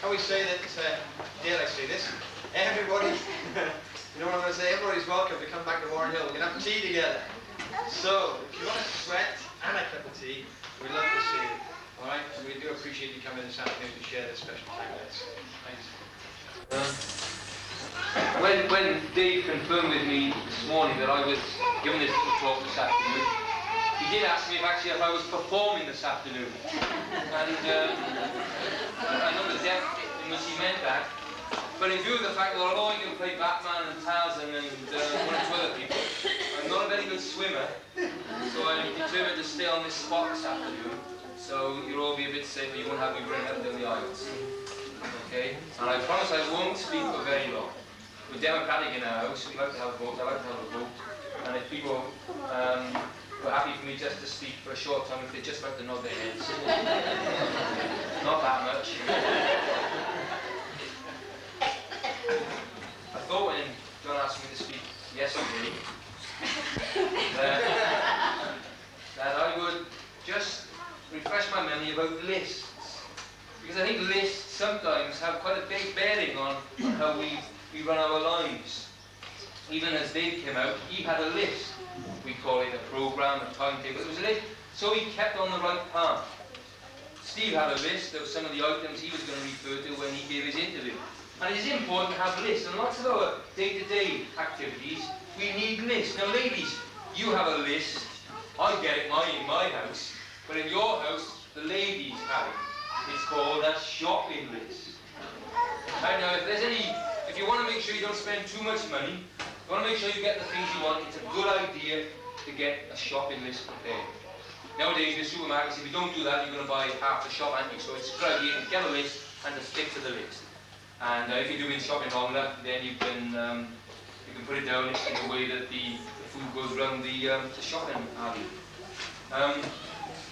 always say that, dare I say this, everybody, you know what I'm going to say, everybody's welcome to come back to Warrenhill. We can have tea together. So, if you want a sweat and a cup of tea, we'd love to see you. Alright, so we do appreciate you coming this afternoon to share this special time with us. Thanks. When Dave confirmed with me this morning that I was giving this little talk this afternoon, he did ask me if I was performing this afternoon. And I know the depth in which he meant that. But in view of the fact that although I can play Batman and Tarzan and one or two other people, I'm not a very good swimmer, so I'm determined to stay on this spot this afternoon. So you'll all be a bit safer, you won't have me running up down the aisles. Okay? And I promise I won't speak for very long. We're democratic in our house, we like to have a vote, I like to have a vote. And if people were happy for me just to speak for a short time, if they just like to nod their heads. Not that much. I thought when John asked me to speak yesterday that I would just refresh my memory about lists. Because I think lists sometimes have quite a big bearing on how we run our lives. Even as Dave came out, he had a list. We call it a program, a timetable. It was a list, so he kept on the right path. Steve had a list of some of the items he was going to refer to when he gave his interview. And it is important to have lists. And lots of our day-to-day activities, we need lists. Now, ladies, you have a list. I get it in my house. But in your house, the ladies have it. It's called a shopping list. Right now, if you want to make sure you don't spend too much money, you want to make sure you get the things you want, it's a good idea to get a shopping list prepared. Nowadays, in the supermarkets, if you don't do that, you're going to buy half the shop, aren't you? So it's a good idea to get a list and to stick to the list. And if you're doing shopping long enough, then you can put it down in a way that the food goes around the shopping alley.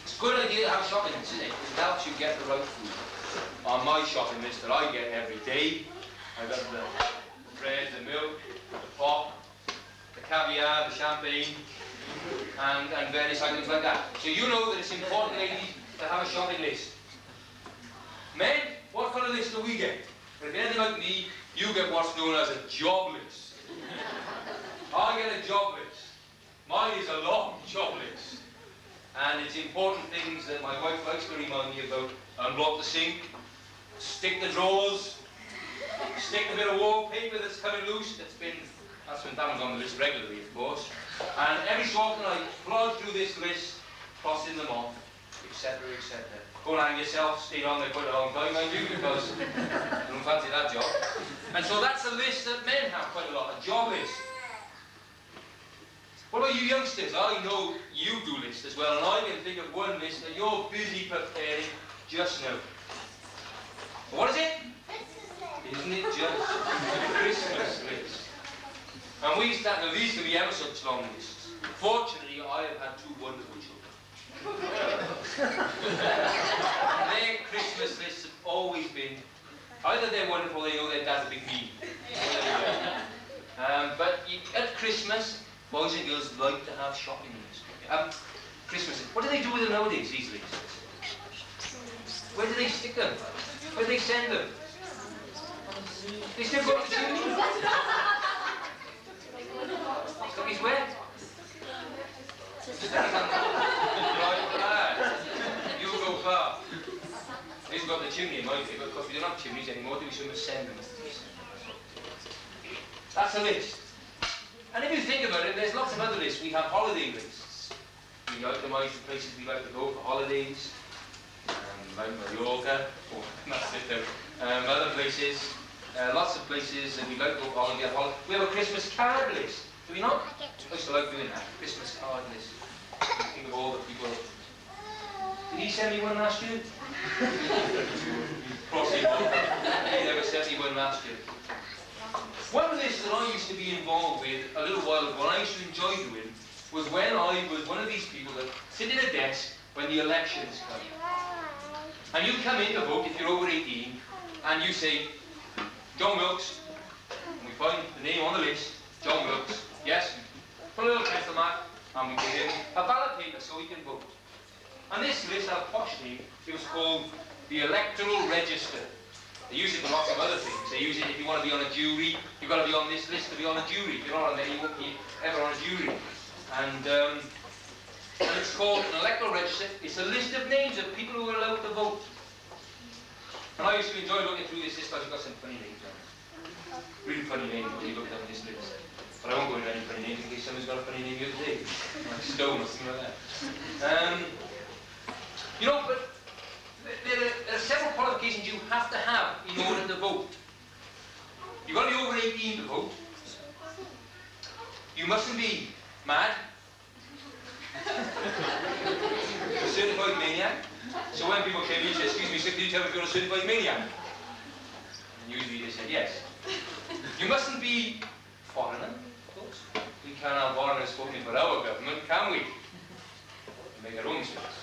It's a good idea to have a shopping list, isn't it? It helps you get the right food. On my shopping list that I get every day, I've got the bread, the milk, the pop, the caviar, the champagne, and various items like that. So you know that it's important, ladies, to have a shopping list. Men, what kind of list do we get? But if you're anything like me, you get what's known as a job list. I get a job list. Mine is a long job list. And it's important things that my wife likes to remind me about. Unblock the sink, stick the drawers, stick a bit of wallpaper that's coming loose. That one's on the list regularly, of course. And every so often I plod through this list, crossing them off, etc., etc. Don't hang yourself, stay on there quite a long time, mind you, because I don't fancy that job. And so that's a list that men have quite a lot, a job list. What about you youngsters? I know you do lists as well, and I can think of one list that you're busy preparing just now. What is it? Isn't it just a Christmas list? And these can be ever such long lists. Fortunately, I have had two wonderful children. Their Christmas lists have always been, either they're wonderful or they know their dad's a big mean. But at Christmas, boys and girls like to have shopping lists. Christmas, what do they do with them nowadays, these lists? Where do they stick them? Where do they send them? They still go to the chimney? Stubby's where? You go far. We've got the chimney in my favour, because we don't have chimneys anymore, do we? So we must send them. That's a list. And if you think about it, there's lots of other lists. We have holiday lists. We itemise the places we like to go for holidays. Like Mallorca, that's it though. Other places, lots of places that we like to go for holiday. We have a Christmas card list, do we not? I used to like doing that, Christmas card list. Think of all the people. Did he send me one last year? Probably not. He never sent me one last year. One list that I used to be involved with a little while ago, and I used to enjoy doing, was when I was one of these people that sit in a desk when the elections come. And you come in to vote if you're over 18, and you say, John Wilkes, and we find the name on the list, John Wilkes, yes, put a little pencil mark, and we give him a ballot paper so he can vote. And this list had a posh name. It was called the Electoral Register. They use it for lots of other things. They use it if you want to be on a jury, you've got to be on this list to be on a jury. If you're not on there, you won't be ever on a jury. And it's called an electoral register. It's a list of names of people who are allowed to vote. And I used to enjoy looking through this list because you've got some funny names on it. Really funny names when you look down this list. But I won't go into any funny names in case someone's got a funny name the other day. Like Stone or something like that. You know, but there are several qualifications you have to have in order to vote. You've got to be over 18 to vote. You mustn't be mad. A certified maniac. So when people came in and said, excuse me, sir, can you tell me if you're a certified maniac? And usually they said yes. You mustn't be foreigner, folks. We can't have foreigners voting for our government, can we? We make our own mistakes.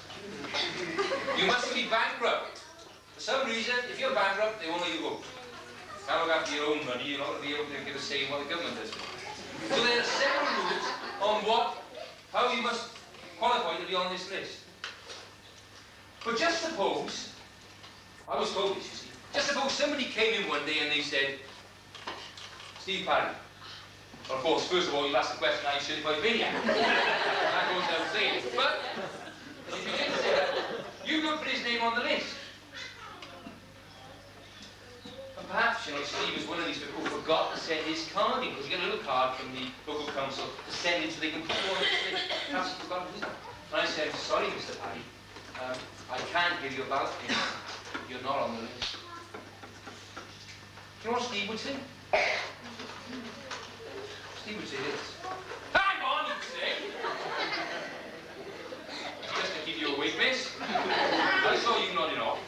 You mustn't be bankrupt. For some reason, if you're bankrupt, they won't let you vote. You can't look after your own money, you're not going to be able to get a say in what the government does. So there are several rules on how you must qualify to be on this list. But just suppose, I was told this, you see, just suppose somebody came in one day and they said, Steve Parry. Well, of course, first of all, you'll ask the question, are you certified maniac? That goes without saying. But, if you didn't say that, you don't put his name on the list. And perhaps, you know, Steve was one of these people who forgot to send his card in, because he got a little card from the local council to send it so they can put it on the list. Perhaps he forgot to do that. And I said, sorry, Mr. Parry, I can't give you a ballot pin. You're not on the list. You know what Steve would say? Steve would say this. Hang on, you'd say! Just to keep you awake, miss. I saw you nodding off.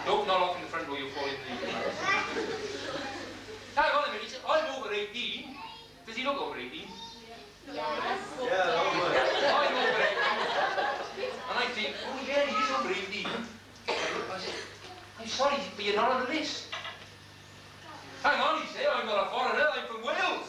Don't nod off in the front row, you'll fall into the house. Hang on a minute, he said, I'm over 18. Does he look over 18? Yes. Yeah, over. I'm over 18. And I think, oh yeah, he's over 18. I said, I'm sorry, but you're not on the list. Hang on, he said, I'm not a foreigner, I'm from Wales.